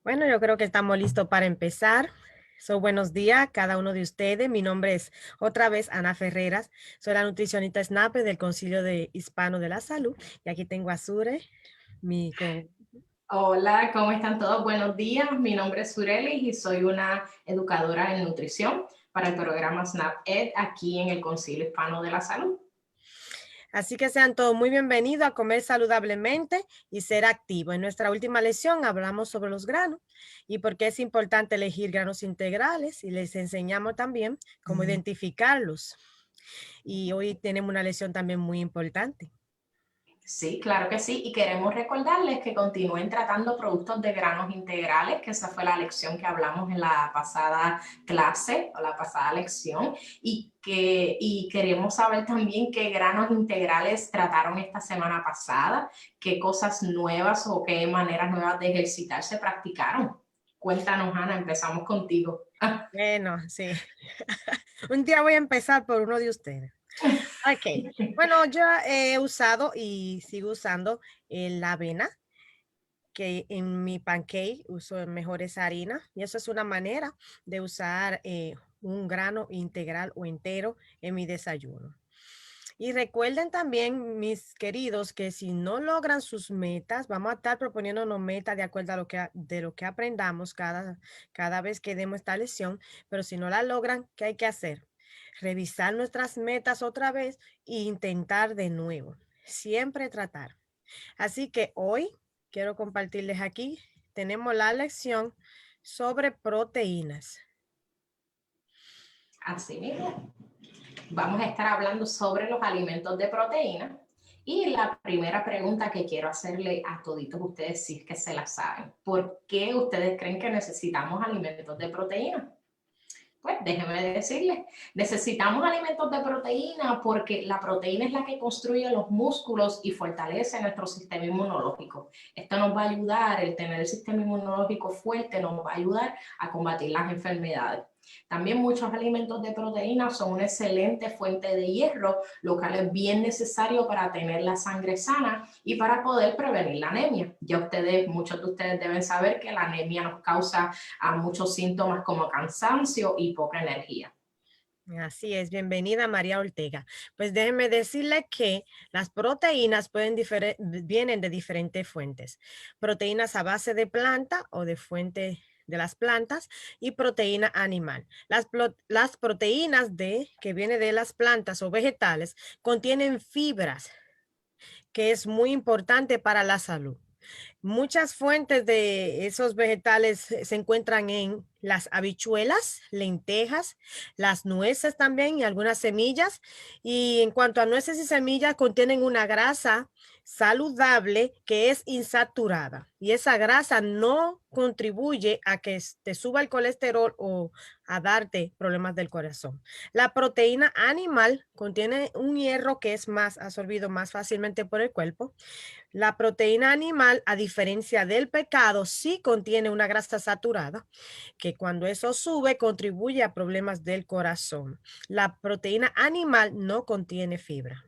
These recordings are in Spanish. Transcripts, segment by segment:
Bueno, yo creo que estamos listos para empezar. Buenos días a cada uno de ustedes. Mi nombre es otra vez Ana Ferreras. Soy la nutricionista SNAP del Concilio de Hispano de la Salud. Y aquí tengo a Sure, mi con... Hola, ¿cómo están todos? Buenos días. Mi nombre es Surelis y soy una educadora en nutrición para el programa SNAP Ed aquí en el Concilio Hispano de la Salud. Así que sean todos muy bienvenidos a comer saludablemente y ser activos. En nuestra última lección hablamos sobre los granos y por qué es importante elegir granos integrales y les enseñamos también cómo identificarlos. Y hoy tenemos una lección también muy importante. Sí, claro que sí. Y queremos recordarles que continúen tratando productos de granos integrales, que esa fue la lección que hablamos en la pasada clase o la pasada lección. Y queremos saber también qué granos integrales trataron esta semana pasada, qué cosas nuevas o qué maneras nuevas de ejercitarse practicaron. Cuéntanos, Ana, empezamos contigo. Bueno, sí. Un día voy a empezar por uno de ustedes. Ok. Bueno, yo he usado y sigo usando la avena, que en mi pancake uso mejores harinas. Y eso es una manera de usar un grano integral o entero en mi desayuno. Y recuerden también, mis queridos, que si no logran sus metas, vamos a estar proponiéndonos metas de acuerdo a de lo que aprendamos cada vez que demos esta lección. Pero si no la logran, ¿qué hay que hacer? Revisar nuestras metas otra vez e intentar de nuevo. Siempre tratar. Así que hoy quiero compartirles aquí, tenemos la lección sobre proteínas. Así mismo. Vamos a estar hablando sobre los alimentos de proteína. Y la primera pregunta que quiero hacerle a toditos ustedes, si es que se la saben, ¿por qué ustedes creen que necesitamos alimentos de proteína? Pues déjenme decirles, necesitamos alimentos de proteína porque la proteína es la que construye los músculos y fortalece nuestro sistema inmunológico. Esto nos va a ayudar, el tener el sistema inmunológico fuerte nos va a ayudar a combatir las enfermedades. También muchos alimentos de proteína son una excelente fuente de hierro, lo cual es bien necesario para tener la sangre sana y para poder prevenir la anemia. Ya muchos de ustedes deben saber que la anemia nos causa muchos síntomas como cansancio y poca energía. Así es, bienvenida María Ortega. Pues déjenme decirle que las proteínas vienen de diferentes fuentes. Proteínas a base de planta o de fuente de las plantas y proteína animal. Las proteínas que vienen de las plantas o vegetales contienen fibras, que es muy importante para la salud. Muchas fuentes de esos vegetales se encuentran en las habichuelas, lentejas, las nueces también y algunas semillas. Y en cuanto a nueces y semillas, contienen una grasa saludable que es insaturada. Y esa grasa no contribuye a que te suba el colesterol o a darte problemas del corazón. La proteína animal contiene un hierro que es más absorbido más fácilmente por el cuerpo. La proteína animal, a diferencia del pescado, sí contiene una grasa saturada, que cuando eso sube contribuye a problemas del corazón. La proteína animal no contiene fibra.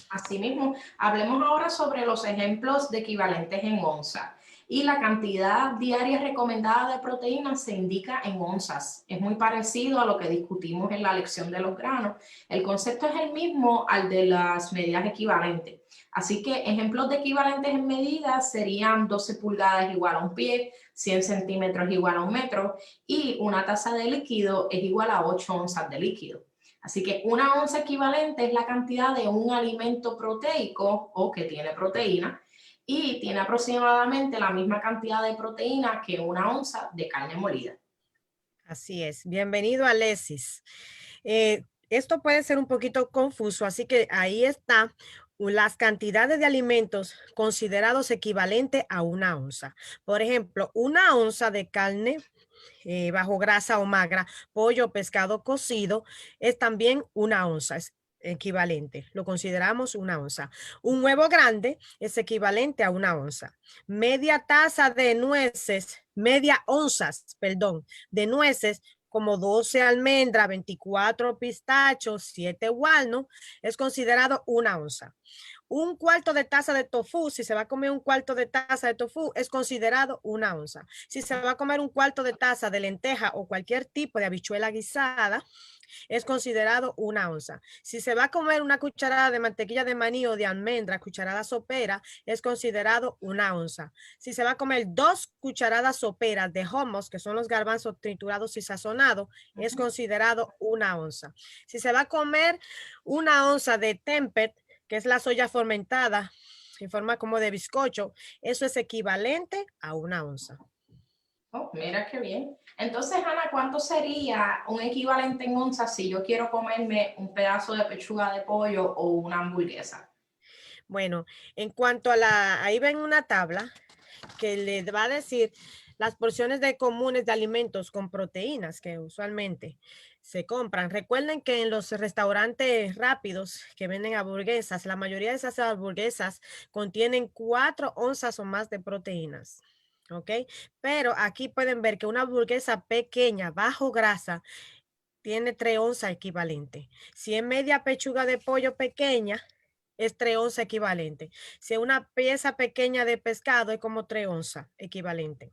Asimismo, hablemos ahora sobre los ejemplos de equivalentes en onza. Y la cantidad diaria recomendada de proteínas se indica en onzas. Es muy parecido a lo que discutimos en la lección de los granos. El concepto es el mismo al de las medidas equivalentes. Así que ejemplos de equivalentes en medidas serían 12 pulgadas igual a un pie, 100 centímetros igual a un metro y una taza de líquido es igual a 8 onzas de líquido. Así que una onza equivalente es la cantidad de un alimento proteico o que tiene proteína y tiene aproximadamente la misma cantidad de proteína que una onza de carne molida. Así es. Bienvenido a Lesis. Esto puede ser un poquito confuso, así que ahí está las cantidades de alimentos considerados equivalentes a una onza. Por ejemplo, una onza de carne bajo grasa o magra, pollo, pescado cocido, es también una onza, es equivalente, lo consideramos una onza. Un huevo grande es equivalente a una onza. Media taza de nueces, media onzas, perdón, de nueces, como 12 almendras, 24 pistachos, 7 walnuts, es considerado una onza. un cuarto de taza de tofu, si se va a comer un cuarto de taza de tofu, es considerado una onza. Si se va a comer un cuarto de taza de lenteja o cualquier tipo de habichuela guisada, es considerado una onza. Si se va a comer una cucharada de mantequilla de maní o de almendra, cucharada sopera, es considerado una onza. Si se va a comer 2 cucharadas soperas de hummus, que son los garbanzos triturados y sazonados, es considerado una onza. Si se va a comer una onza de tempeh, que es la soya fermentada en forma como de bizcocho, eso es equivalente a una onza. Oh, mira qué bien. Entonces, Ana, ¿cuánto sería un equivalente en onzas si yo quiero comerme un pedazo de pechuga de pollo o una hamburguesa? Bueno, en cuanto a ahí ven una tabla que le va a decir las porciones de comunes de alimentos con proteínas que usualmente se compran. Recuerden que en los restaurantes rápidos que venden hamburguesas, la mayoría de esas hamburguesas contienen 4 onzas o más de proteínas. ¿Ok? Pero aquí pueden ver que una hamburguesa pequeña, bajo grasa, tiene 3 onzas equivalente. Si es media pechuga de pollo pequeña, es 3 onzas equivalente. Si es una pieza pequeña de pescado, es como 3 onzas equivalente.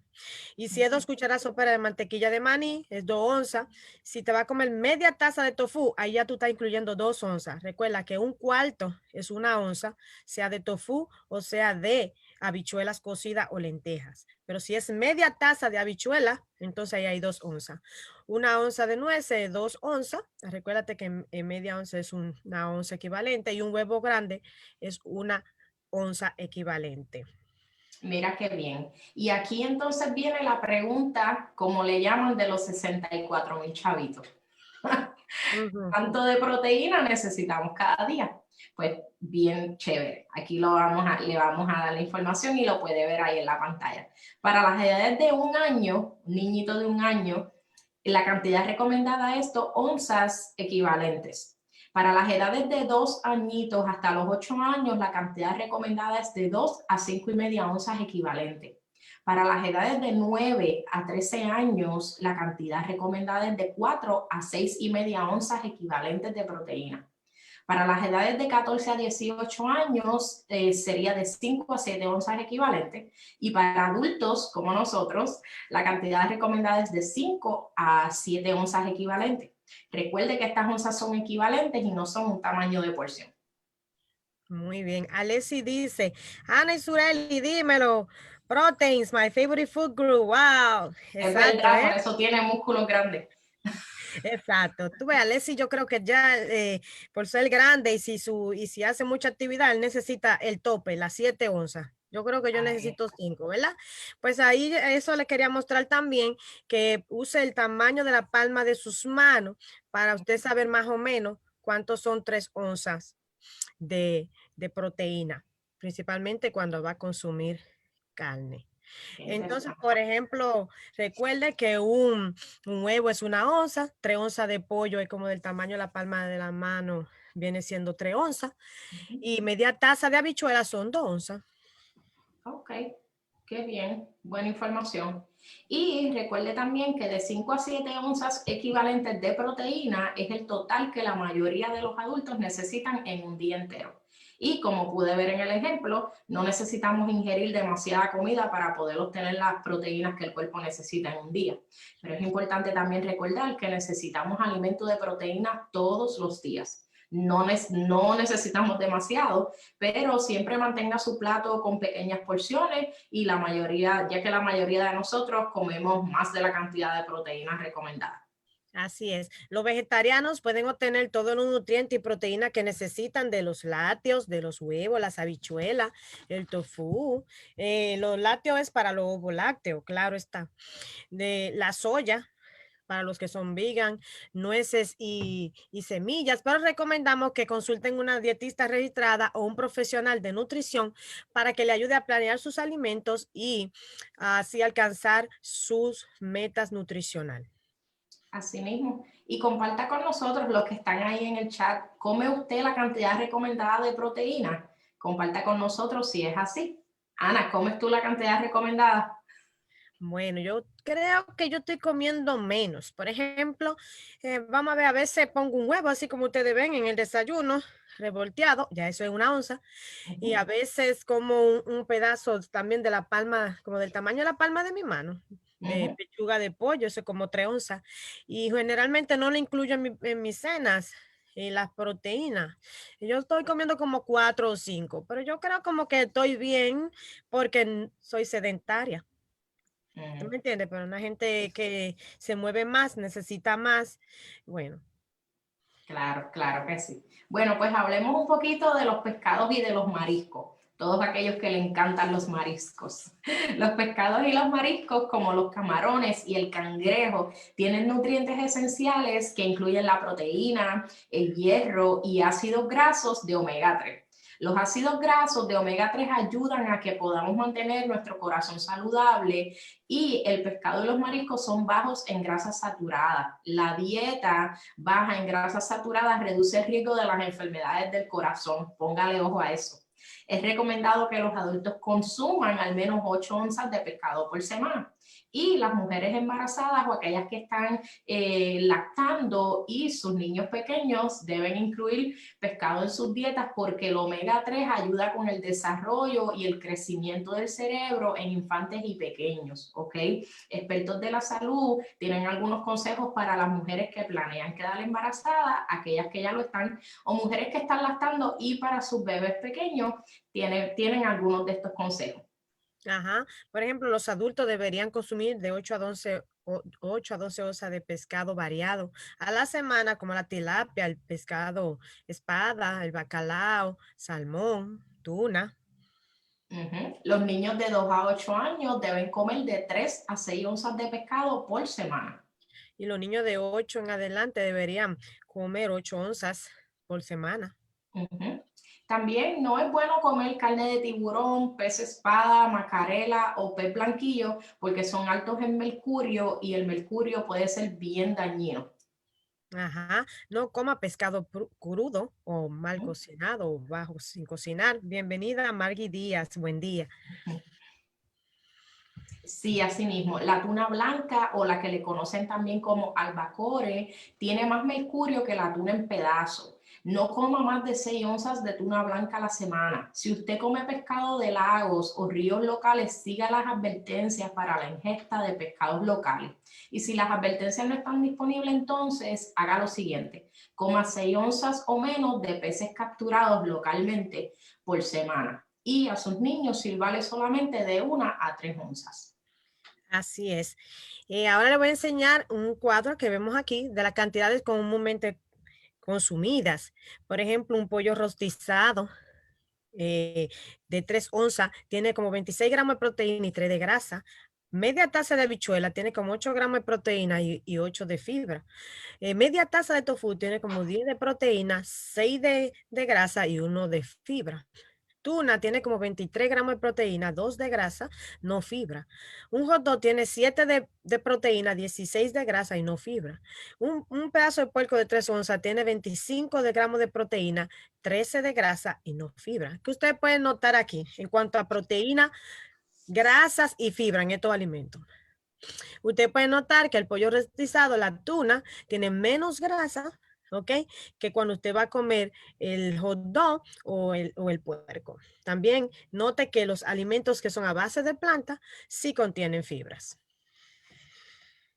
Y si es 2 cucharadas soperas de mantequilla de maní, es 2 onzas. Si te va a comer media taza de tofu, ahí ya tú estás incluyendo 2 onzas. Recuerda que un cuarto es una onza, sea de tofu o sea de habichuelas cocidas o lentejas. Pero si es media taza de habichuela, entonces ahí hay 2 onzas. Una onza de nueces, 2 onzas. Recuérdate que media onza es una onza equivalente y un huevo grande es una onza equivalente. Mira qué bien. Y aquí entonces viene la pregunta, como le llaman, de los 64,000 chavitos. Ujú. ¿Cuánto de proteína necesitamos cada día? Pues bien chévere. Aquí le vamos a dar la información y lo puede ver ahí en la pantalla. Para las edades de 1 año, un niñito de 1 año, la cantidad recomendada es 2 onzas equivalentes. Para las edades de 2 añitos hasta los 8 años, la cantidad recomendada es de 2 a 5,5 onzas equivalentes. Para las edades de 9 a 13 años, la cantidad recomendada es de 4 a 6,5 onzas equivalentes de proteína. Para las edades de 14 a 18 años sería de 5 a 7 onzas equivalentes. Y para adultos como nosotros, la cantidad recomendada es de 5 a 7 onzas equivalentes. Recuerde que estas onzas son equivalentes y no son un tamaño de porción. Muy bien. Alessi dice, Ana y Sureli, dímelo. Proteins, my favorite food group. Wow. Es Exacto, verdad, ¿eh? por eso tiene músculos grandes. Exacto. Tú ves, Alessi, yo creo que ya por ser grande y si hace mucha actividad, él necesita el tope, las 7 onzas. Yo creo que yo necesito 5, ¿verdad? Pues ahí eso le quería mostrar también, que use el tamaño de la palma de sus manos para usted saber más o menos cuántos son 3 onzas de proteína, principalmente cuando va a consumir carne. Entonces, por ejemplo, recuerde que un huevo es una onza, 3 onzas de pollo es como del tamaño de la palma de la mano, viene siendo 3 onzas, y media taza de habichuelas son 2 onzas. Ok, qué bien, buena información. Y recuerde también que de 5 a 7 onzas equivalentes de proteína es el total que la mayoría de los adultos necesitan en un día entero. Y como pude ver en el ejemplo, no necesitamos ingerir demasiada comida para poder obtener las proteínas que el cuerpo necesita en un día. Pero es importante también recordar que necesitamos alimentos de proteína todos los días. No necesitamos demasiado, pero siempre mantenga su plato con pequeñas porciones y ya que la mayoría de nosotros comemos más de la cantidad de proteínas recomendada. Así es. Los vegetarianos pueden obtener todos los nutrientes y proteínas que necesitan de los lácteos, de los huevos, las habichuelas, el tofu. Los lácteos es para los ovos lácteos, claro está. De la soya, para los que son vegan, nueces y semillas, pero recomendamos que consulten una dietista registrada o un profesional de nutrición para que le ayude a planear sus alimentos y así alcanzar sus metas nutricionales. Así mismo. Y comparta con nosotros los que están ahí en el chat. ¿Come usted la cantidad recomendada de proteína? Comparta con nosotros si es así. Ana, ¿comes tú la cantidad recomendada? Bueno, yo creo que yo estoy comiendo menos. Por ejemplo, vamos a ver, a veces pongo un huevo, así como ustedes ven en el desayuno, revolteado, ya eso es una onza. Y a Ujú, veces como un pedazo también de la palma, como del tamaño de la palma de mi mano, ujú. pechuga de pollo, eso es como 3 onzas. Y generalmente no lo incluyo en mis cenas. Y las proteínas. Yo estoy comiendo como 4 o 5, pero yo creo como que estoy bien porque soy sedentaria. ¿Tú Mm. me entiendes? Pero una gente que se mueve más, necesita más. Bueno, Claro, claro que sí. Bueno, pues hablemos un poquito de los pescados y de los mariscos. Todos aquellos que le encantan los mariscos. Los pescados y los mariscos, como los camarones y el cangrejo, tienen nutrientes esenciales que incluyen la proteína, el hierro y ácidos grasos de omega 3. Los ácidos grasos de omega 3 ayudan a que podamos mantener nuestro corazón saludable y el pescado y los mariscos son bajos en grasas saturadas. La dieta baja en grasas saturadas reduce el riesgo de las enfermedades del corazón. Póngale ojo a eso. Es recomendado que los adultos consuman al menos 8 onzas de pescado por semana. Y las mujeres embarazadas o aquellas que están lactando y sus niños pequeños deben incluir pescado en sus dietas porque el omega 3 ayuda con el desarrollo y el crecimiento del cerebro en infantes y pequeños, ¿ok? Expertos de la salud tienen algunos consejos para las mujeres que planean quedar embarazadas, aquellas que ya lo están, o mujeres que están lactando y para sus bebés pequeños tienen algunos de estos consejos. ajá. Por ejemplo, los adultos deberían consumir de 8 a 12 onzas de pescado variado a la semana, como la tilapia, el pescado espada, el bacalao, salmón, tuna. Los niños de 2 a 8 años deben comer de 3 a 6 onzas de pescado por semana. Y los niños de 8 en adelante deberían comer 8 onzas por semana. Ujú. También no es bueno comer carne de tiburón, pez espada, macarela o pez blanquillo porque son altos en mercurio y el mercurio puede ser bien dañino. Ajá, no coma pescado crudo o mal cocinado o bajo sin cocinar. Bienvenida, Margui Díaz, buen día. Sí, así mismo. La tuna blanca o la que le conocen también como albacore tiene más mercurio que la tuna en pedazos. No coma más de 6 onzas de tuna blanca a la semana. Si usted come pescado de lagos o ríos locales, siga las advertencias para la ingesta de pescados locales. Y si las advertencias no están disponibles, entonces haga lo siguiente. Coma 6 onzas o menos de peces capturados localmente por semana. Y a sus niños sírvale solamente de 1 a 3 onzas. Así es. Ahora le voy a enseñar un cuadro que vemos aquí de las cantidades comúnmente consumidas. Por ejemplo, un pollo rostizado eh, de 3 onzas tiene como 26 gramos de proteína y 3 de grasa. Media taza de habichuela tiene como 8 gramos de proteína y 8 de fibra. Media taza de tofu tiene como 10 de proteína, 6 de grasa y 1 de fibra. Tuna tiene como 23 gramos de proteína, 2 de grasa, no fibra. Un hot dog tiene 7 de proteína, 16 de grasa y no fibra. Un pedazo de puerco de 3 onzas tiene 25 de gramos de proteína, 13 de grasa y no fibra. ¿Qué ustedes pueden notar aquí en cuanto a proteína, grasas y fibra en estos alimentos? Usted puede notar que el pollo rostizado, la tuna, tiene menos grasa, ¿ok? Que cuando usted va a comer el hot dog o el puerco. También note que los alimentos que son a base de planta sí contienen fibras.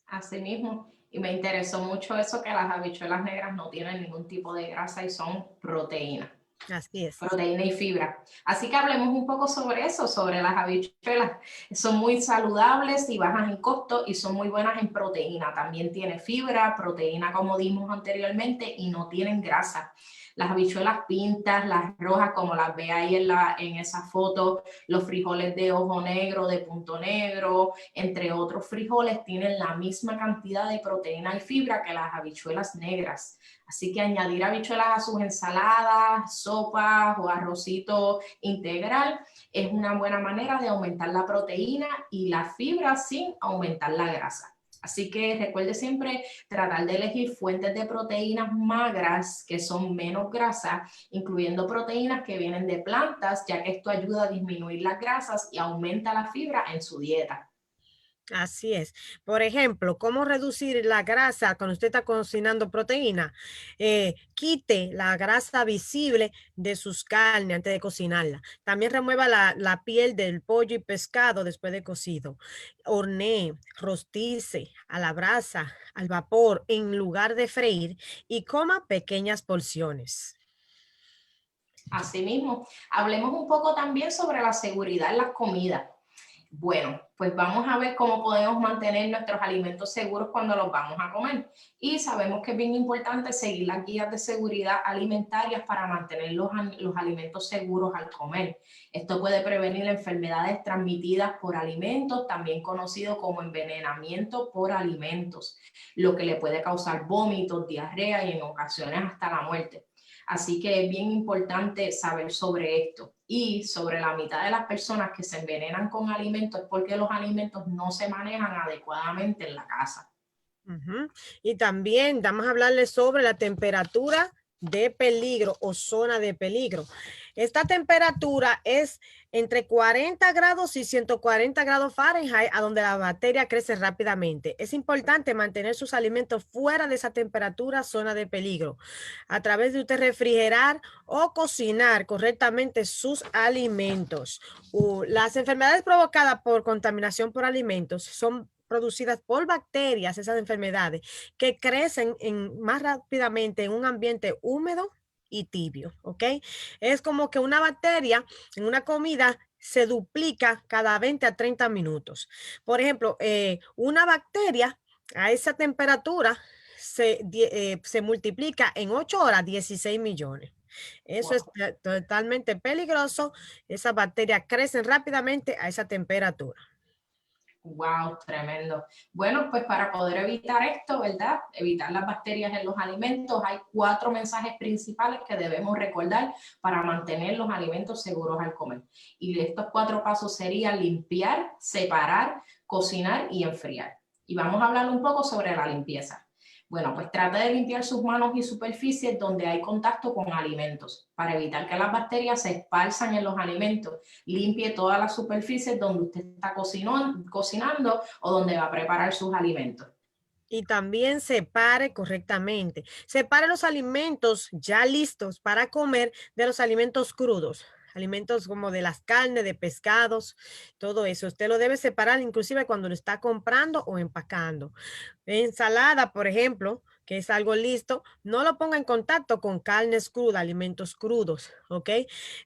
Así mismo. Y me interesó mucho eso que las habichuelas negras no tienen ningún tipo de grasa y son proteína. Así es. Proteína y fibra. Así que hablemos un poco sobre eso, sobre las habichuelas. Son muy saludables y bajas en costo y son muy buenas en proteína. También tiene fibra, proteína como dimos anteriormente y no tienen grasa. Las habichuelas pintas, las rojas como las ve ahí en esa foto, los frijoles de ojo negro, de punto negro, entre otros frijoles, tienen la misma cantidad de proteína y fibra que las habichuelas negras. Así que añadir habichuelas a sus ensaladas, sopas o arrocito integral es una buena manera de aumentar la proteína y la fibra sin aumentar la grasa. Así que recuerde siempre tratar de elegir fuentes de proteínas magras que son menos grasas, incluyendo proteínas que vienen de plantas, ya que esto ayuda a disminuir las grasas y aumenta la fibra en su dieta. Así es. Por ejemplo, ¿cómo reducir la grasa cuando usted está cocinando proteína? Quite la grasa visible de sus carnes antes de cocinarla. También remueva la piel del pollo y pescado después de cocido. Hornee, rostice a la brasa, al vapor, en lugar de freír y coma pequeñas porciones. Asimismo, hablemos un poco también sobre la seguridad en las comidas. Bueno, pues vamos a ver cómo podemos mantener nuestros alimentos seguros cuando los vamos a comer. Y sabemos que es bien importante seguir las guías de seguridad alimentarias para mantener los alimentos seguros al comer. Esto puede prevenir enfermedades transmitidas por alimentos, también conocido como envenenamiento por alimentos, lo que le puede causar vómitos, diarrea y en ocasiones hasta la muerte. Así que es bien importante saber sobre esto. Y sobre la mitad de las personas que se envenenan con alimentos es porque los alimentos no se manejan adecuadamente en la casa. Ujú. Y también vamos a hablarles sobre la temperatura de peligro o zona de peligro. Esta temperatura es entre 40 grados y 140 grados Fahrenheit, a donde la bacteria crece rápidamente. Es importante mantener sus alimentos fuera de esa temperatura, zona de peligro, a través de usted refrigerar o cocinar correctamente sus alimentos. Las enfermedades provocadas por contaminación por alimentos son producidas por bacterias, esas enfermedades, que crecen más rápidamente en un ambiente húmedo y tibio, ¿ok? Es como que una bacteria en una comida se duplica cada 20 a 30 minutos. Por ejemplo, una bacteria a esa temperatura se multiplica en 8 horas 16 millones. Eso es Wow. totalmente peligroso. Esas bacterias crecen rápidamente a esa temperatura. Wow, tremendo. Bueno, pues para poder evitar esto, ¿verdad? Evitar las bacterias en los alimentos, hay 4 mensajes principales que debemos recordar para mantener los alimentos seguros al comer. Y estos 4 pasos serían limpiar, separar, cocinar y enfriar. Y vamos a hablar un poco sobre la limpieza. Bueno, pues trate de limpiar sus manos y superficies donde hay contacto con alimentos para evitar que las bacterias se esparzan en los alimentos. Limpie todas las superficies donde usted está cocinando o donde va a preparar sus alimentos. Y también separe correctamente. Separe los alimentos ya listos para comer de los alimentos crudos. Alimentos como de las carnes, de pescados, todo eso. Usted lo debe separar inclusive cuando lo está comprando o empacando. Ensalada, por ejemplo, que es algo listo, no lo ponga en contacto con carnes crudas, alimentos crudos, ¿ok?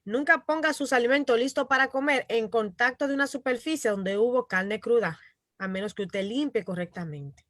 Nunca ponga sus alimentos listos para comer en contacto de una superficie donde hubo carne cruda, a menos que usted limpie correctamente.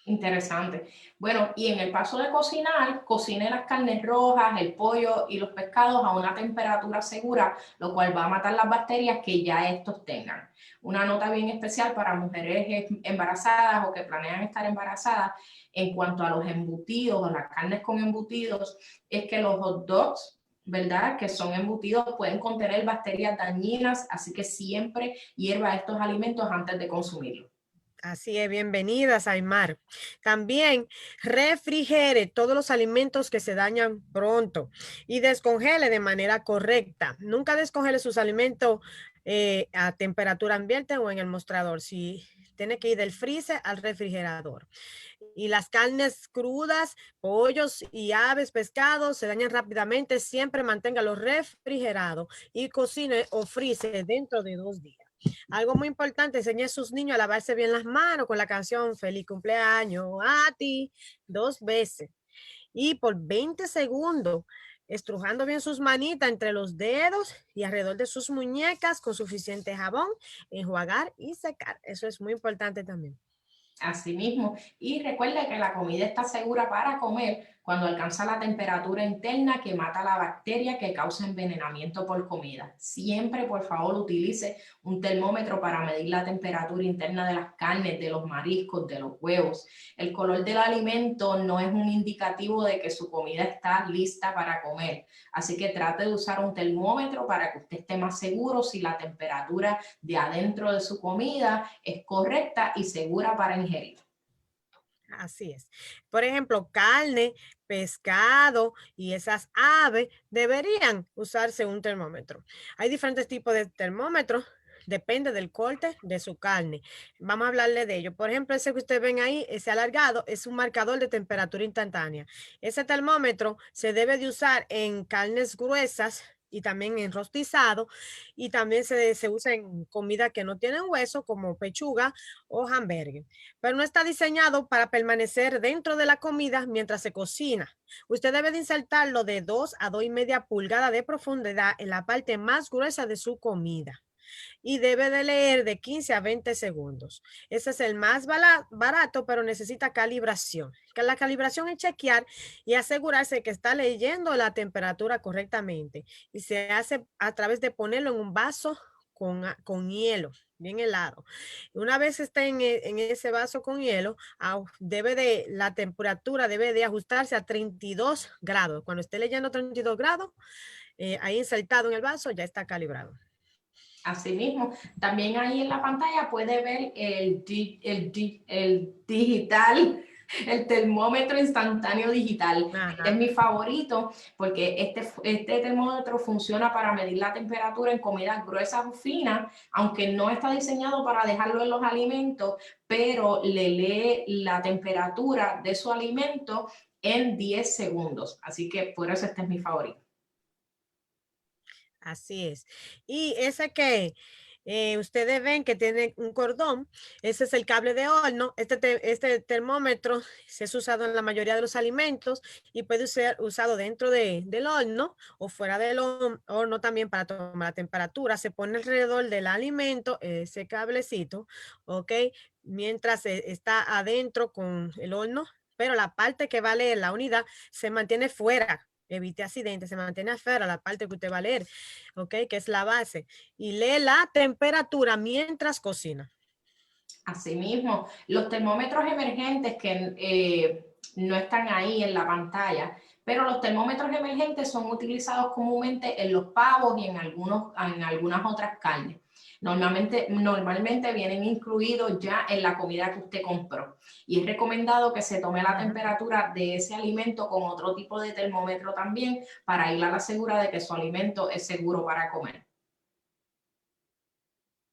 Interesante. Bueno, y en el paso de cocinar, cocine las carnes rojas, el pollo y los pescados a una temperatura segura, lo cual va a matar las bacterias que ya estos tengan. Una nota bien especial para mujeres embarazadas o que planean estar embarazadas en cuanto a los embutidos o las carnes con embutidos, es que los hot dogs, ¿verdad? Que son embutidos, pueden contener bacterias dañinas, así que siempre hierva estos alimentos antes de consumirlos. Así es, bienvenida, Saimar. También refrigere todos los alimentos que se dañan pronto y descongele de manera correcta. Nunca descongele sus alimentos a temperatura ambiente o en el mostrador. Si tiene que ir del freezer al refrigerador. Y las carnes crudas, pollos y aves, pescados se dañan rápidamente. Siempre manténgalo refrigerado y cocine o fríe dentro de 2 días. Algo muy importante, enseñe a sus niños a lavarse bien las manos con la canción Feliz cumpleaños a ti 2 veces y por 20 segundos, estrujando bien sus manitas entre los dedos y alrededor de sus muñecas con suficiente jabón, enjuagar y secar. Eso es muy importante también. Así mismo. Y recuerde que la comida está segura para comer cuando alcanza la temperatura interna que mata la bacteria que causa envenenamiento por comida. Siempre, por favor, utilice un termómetro para medir la temperatura interna de las carnes, de los mariscos, de los huevos. El color del alimento no es un indicativo de que su comida está lista para comer. Así que trate de usar un termómetro para que usted esté más seguro si la temperatura de adentro de su comida es correcta y segura para ingerir. Así es. Por ejemplo, carne, pescado y esas aves deberían usarse un termómetro. Hay diferentes tipos de termómetros. depende del corte de su carne. Vamos a hablarle de ello. Por ejemplo, ese que ustedes ven ahí, ese alargado, es un marcador de temperatura instantánea. Ese termómetro se debe de usar en carnes gruesas y también en rostizado, y también se usa en comida que no tienen hueso, como pechuga o hamburger. Pero no está diseñado para permanecer dentro de la comida mientras se cocina. Usted debe de insertarlo de 2 a 2,5 pulgadas de profundidad en la parte más gruesa de su comida y debe de leer de 15 a 20 segundos. Ese es el más barato, pero necesita calibración. Que la calibración es chequear y asegurarse que está leyendo la temperatura correctamente, y se hace a través de ponerlo en un vaso con hielo bien helado. Una vez esté en ese vaso con hielo, la temperatura debe de ajustarse a 32 grados. Cuando esté leyendo 32 grados, ahí insertado en el vaso, ya está calibrado. Asimismo, también ahí en la pantalla puede ver el digital, el termómetro instantáneo digital. Este es mi favorito porque este termómetro funciona para medir la temperatura en comidas gruesas o finas, aunque no está diseñado para dejarlo en los alimentos, pero le lee la temperatura de su alimento en 10 segundos. Así que por eso este es mi favorito. Así es. Y ese que ustedes ven que tiene un cordón, ese es el cable de horno. Este termómetro se es usado en la mayoría de los alimentos y puede ser usado dentro del horno o fuera del horno también para tomar la temperatura. Se pone alrededor del alimento, ese cablecito, ¿ok? Mientras está adentro con el horno, pero la parte que va a leer la unidad se mantiene fuera. Evite accidentes, se mantiene afuera la parte que usted va a leer, ¿ok? Que es la base. Y lee la temperatura mientras cocina. Asimismo, los termómetros emergentes que no están ahí en la pantalla, pero los termómetros emergentes son utilizados comúnmente en los pavos y en algunas otras carnes. Normalmente vienen incluidos ya en la comida que usted compró. Y es recomendado que se tome la temperatura de ese alimento con otro tipo de termómetro también para ir a la segura de que su alimento es seguro para comer.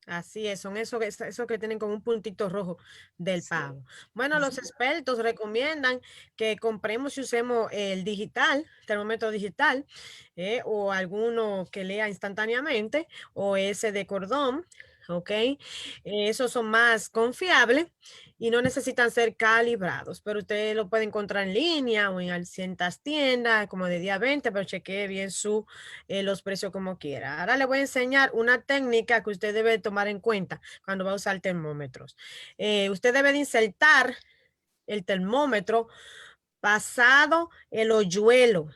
Así es, son esos que tienen como un puntito rojo del Sí. pavo. Bueno, los expertos recomiendan que compremos y usemos el digital, termómetro digital, o alguno que lea instantáneamente, o ese de cordón, ¿ok? Esos son más confiables y no necesitan ser calibrados, pero usted lo puede encontrar en línea o en ciertas tiendas, como de día 20, pero chequee bien los precios como quiera. Ahora le voy a enseñar una técnica que usted debe tomar en cuenta cuando va a usar termómetros. Usted debe de insertar el termómetro pasado el hoyuelo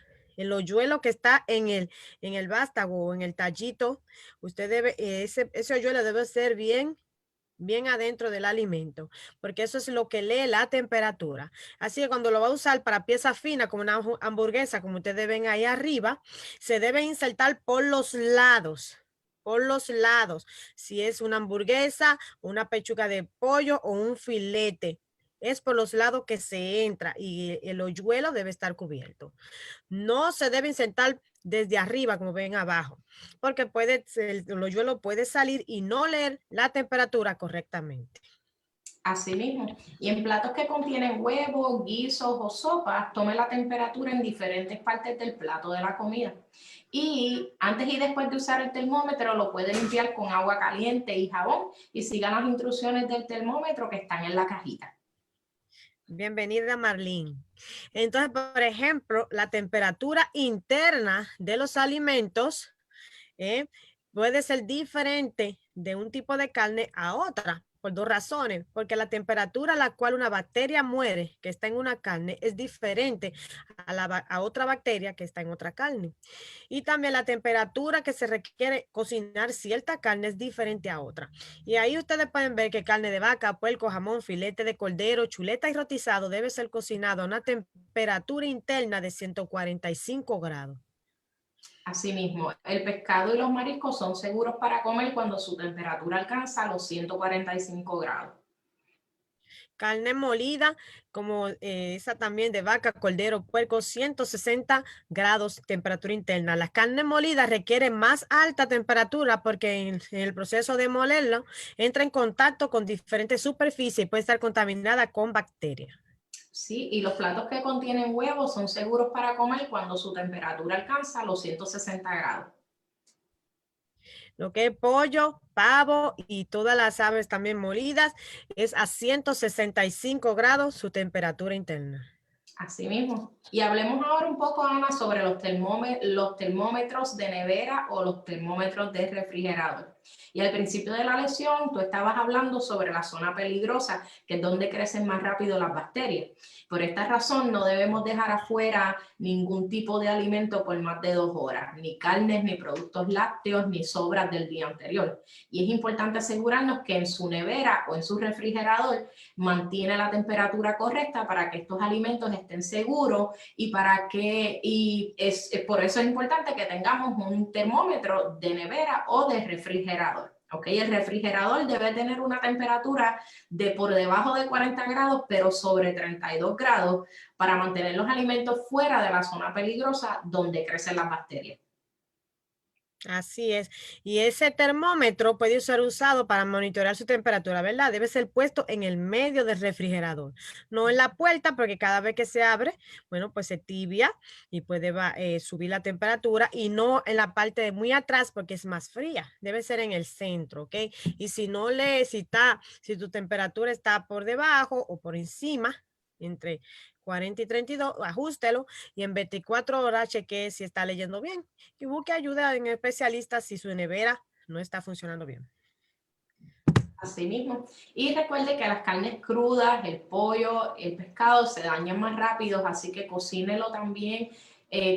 que está en el vástago o en el tallito. Usted debe, ese hoyuelo debe ser bien adentro del alimento, porque eso es lo que lee la temperatura. Así que cuando lo va a usar para piezas finas, como una hamburguesa, como ustedes ven ahí arriba, se debe insertar por los lados. Por los lados, si es una hamburguesa, una pechuga de pollo o un filete, es por los lados que se entra y el hoyuelo debe estar cubierto. No se debe insertar desde arriba, como ven abajo, porque el hoyuelo puede salir y no leer la temperatura correctamente. Asimismo, y en platos que contienen huevos, guisos o sopas, tome la temperatura en diferentes partes del plato de la comida. Y antes y después de usar el termómetro, lo puede limpiar con agua caliente y jabón y siga las instrucciones del termómetro que están en la cajita. Bienvenida, Marlene. Entonces, por ejemplo, la temperatura interna de los alimentos puede ser diferente de un tipo de carne a otra, por dos razones, porque la temperatura a la cual una bacteria muere, que está en una carne, es diferente a otra bacteria que está en otra carne. Y también la temperatura que se requiere cocinar cierta carne es diferente a otra. Y ahí ustedes pueden ver que carne de vaca, puerco, jamón, filete de cordero, chuleta y rotizado debe ser cocinado a una temperatura interna de 145 grados. Asimismo, el pescado y los mariscos son seguros para comer cuando su temperatura alcanza los 145 grados. Carne molida, como esa también de vaca, cordero, puerco, 160 grados temperatura interna. La carne molida requiere más alta temperatura porque en el proceso de molerlo entra en contacto con diferentes superficies y puede estar contaminada con bacterias. Sí, y los platos que contienen huevos son seguros para comer cuando su temperatura alcanza los 160 grados. Lo que es pollo, pavo y todas las aves también molidas es a 165 grados su temperatura interna. Así mismo. Y hablemos ahora un poco, Ana, sobre los termómetros de nevera o los termómetros de refrigerador. Y al principio de la lección, tú estabas hablando sobre la zona peligrosa, que es donde crecen más rápido las bacterias. Por esta razón, no debemos dejar afuera ningún tipo de alimento por más de 2 horas, ni carnes, ni productos lácteos, ni sobras del día anterior. Y es importante asegurarnos que en su nevera o en su refrigerador mantiene la temperatura correcta para que estos alimentos estén seguros por eso es importante que tengamos un termómetro de nevera o de refrigerador. Okay, el refrigerador debe tener una temperatura de por debajo de 40 grados, pero sobre 32 grados para mantener los alimentos fuera de la zona peligrosa donde crecen las bacterias. Así es. Y ese termómetro puede ser usado para monitorear su temperatura, ¿verdad? Debe ser puesto en el medio del refrigerador, no en la puerta, porque cada vez que se abre, bueno, pues se tibia y puede subir la temperatura y no en la parte de muy atrás porque es más fría. Debe ser en el centro, ¿ok? Y si no si tu temperatura está por debajo o por encima, entre 40 y 32, ajústelo y en 24 horas chequee si está leyendo bien y busque ayuda en especialistas si su nevera no está funcionando bien. Así mismo. Y recuerde que las carnes crudas, el pollo, el pescado se dañan más rápido, así que cocínelo también,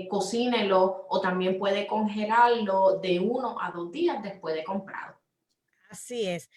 cocínelo o también puede congelarlo de 1 a 2 días después de comprado. Así es.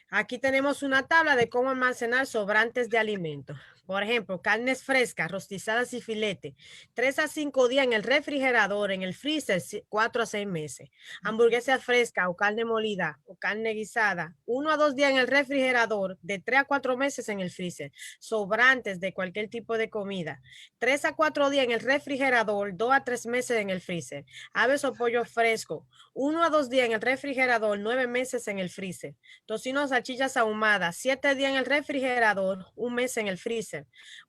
Aquí tenemos una tabla de cómo almacenar sobrantes de alimentos. Por ejemplo, carnes frescas, rostizadas y filete, 3 a 5 días en el refrigerador, en el freezer, 4 a 6 meses. Hamburguesas frescas o carne molida o carne guisada, 1 a 2 días en el refrigerador, de 3 a 4 meses en el freezer. Sobrantes de cualquier tipo de comida, 3 a 4 días en el refrigerador, 2 a 3 meses en el freezer. Aves o pollo fresco, 1 a 2 días en el refrigerador, 9 meses en el freezer. Tocino, salchichas ahumadas, 7 días en el refrigerador, 1 mes en el freezer.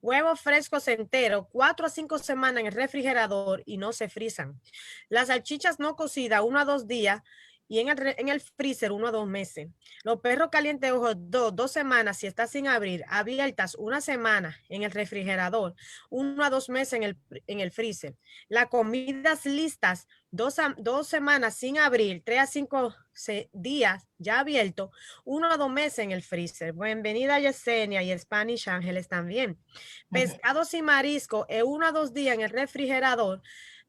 Huevos frescos enteros, 4 a 5 semanas en el refrigerador y no se frizan. Las salchichas no cocidas, 1 a 2 días y en el freezer 1 a 2 meses. Los perros calientes ojos 2 semanas si está sin abrir, abiertas 1 semana en el refrigerador, 1 a 2 meses en el freezer. Las comidas listas 2 semanas sin abrir, 3 a 5 días ya abierto, 1 a 2 meses en el freezer. Bienvenida Yesenia y Spanish Ángeles también. Pescados y marisco 1 a 2 días en el refrigerador,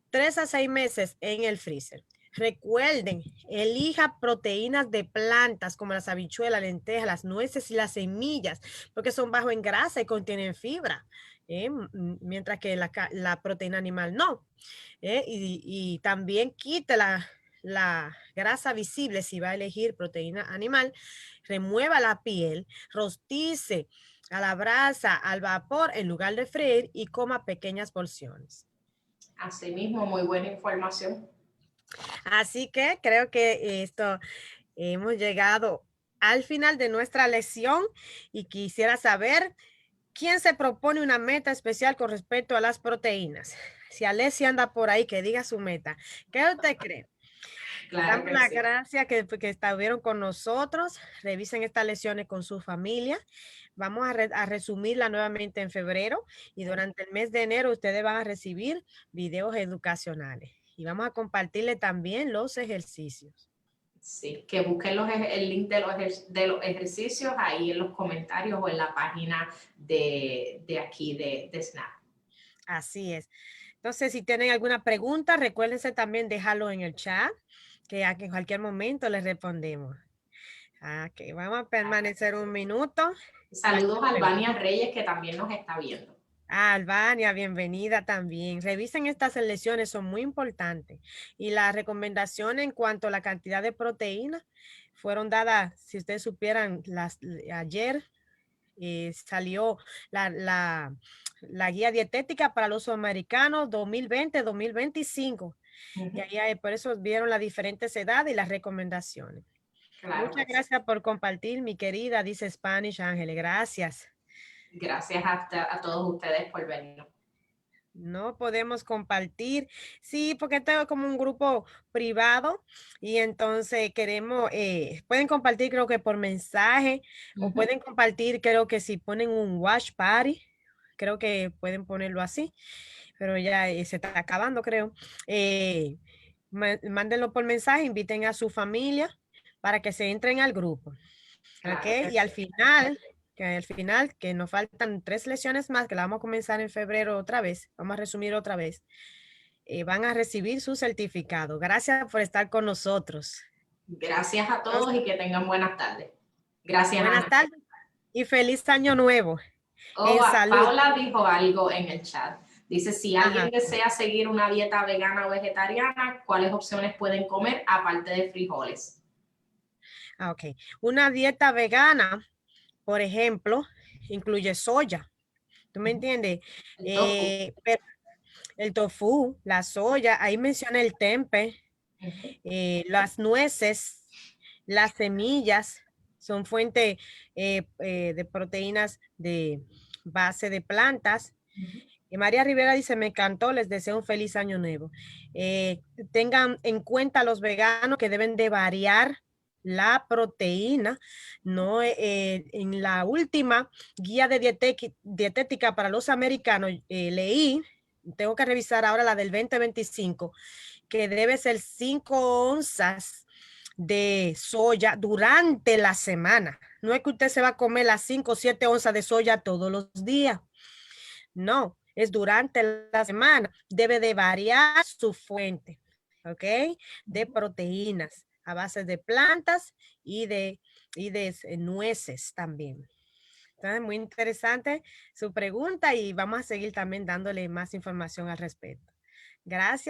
3 a 6 meses en el freezer. Recuerden, elija proteínas de plantas como las habichuelas, lentejas, las nueces y las semillas, porque son bajos en grasa y contienen fibra, mientras que la proteína animal no. Y también quite la grasa visible si va a elegir proteína animal, remueva la piel, rostice a la brasa, al vapor en lugar de freír y coma pequeñas porciones. Así mismo, muy buena información. Así que creo que hemos llegado al final de nuestra lección y quisiera saber quién se propone una meta especial con respecto a las proteínas. Si Alessia anda por ahí, que diga su meta. ¿Qué usted cree? Claro Damos que las sí. gracias que estuvieron con nosotros. Revisen estas lecciones con su familia. Vamos a resumirla nuevamente en febrero y durante el mes de enero ustedes van a recibir videos educacionales y vamos a compartirle también los ejercicios. Sí, que busquen el link de los ejercicios ahí en los comentarios o en la página de aquí de Snap. Así es. Entonces, si tienen alguna pregunta, recuérdense también dejarlo en el chat, que en cualquier momento les respondemos. Ok, vamos a permanecer un minuto. Saludos a Albania Reyes, que también nos está viendo. Albania, bienvenida también. Revisen estas lecciones, son muy importantes. Y las recomendaciones en cuanto a la cantidad de proteínas fueron dadas, si ustedes supieran, ayer salió la guía dietética para los americanos 2020-2025. Y Ujú. ahí por eso vieron las diferentes edades y las recomendaciones. Claro Muchas que sí. gracias por compartir, mi querida, dice Spanish Ángeles. Gracias. Gracias a todos ustedes por venir. No podemos compartir. Sí, porque esto es como un grupo privado y entonces queremos, pueden compartir creo que por mensaje o Ujú. pueden compartir, creo que si ponen un watch party, creo que pueden ponerlo así, pero ya se está acabando, creo. Mándenlo por mensaje, inviten a su familia para que se entren al grupo. ¿Ok? Claro que Y sí. al final, que nos faltan 3 lecciones más, que la vamos a comenzar en febrero otra vez, vamos a resumir otra vez, van a recibir su certificado. Gracias por estar con nosotros. Gracias a todos Entonces, y que tengan buenas tardes. Gracias, buenas Ana. tardes y feliz año nuevo Oh, en salud. Paula dijo algo en el chat. Dice, si alguien Ajá. desea seguir una dieta vegana o vegetariana, ¿cuáles opciones pueden comer aparte de frijoles? Ok. Una dieta vegana, por ejemplo, incluye soya. ¿Tú me Ujú. entiendes? El tofu. Pero el tofu, la soya, ahí menciona el tempe, Ujú. las nueces, las semillas son fuente de proteínas de base de plantas. Ujú. Y María Rivera dice, me encantó, les deseo un feliz año nuevo. Tengan en cuenta los veganos que deben de variar la proteína, ¿no? En la última guía de dietética para los americanos, leí, tengo que revisar ahora la del 2025, que debe ser 5 onzas de soya durante la semana. No es que usted se va a comer las 5 o 7 onzas de soya todos los días. No, es durante la semana. Debe de variar su fuente, ¿ok? De proteínas a base de plantas y de nueces también. Entonces, muy interesante su pregunta y vamos a seguir también dándole más información al respecto. Gracias.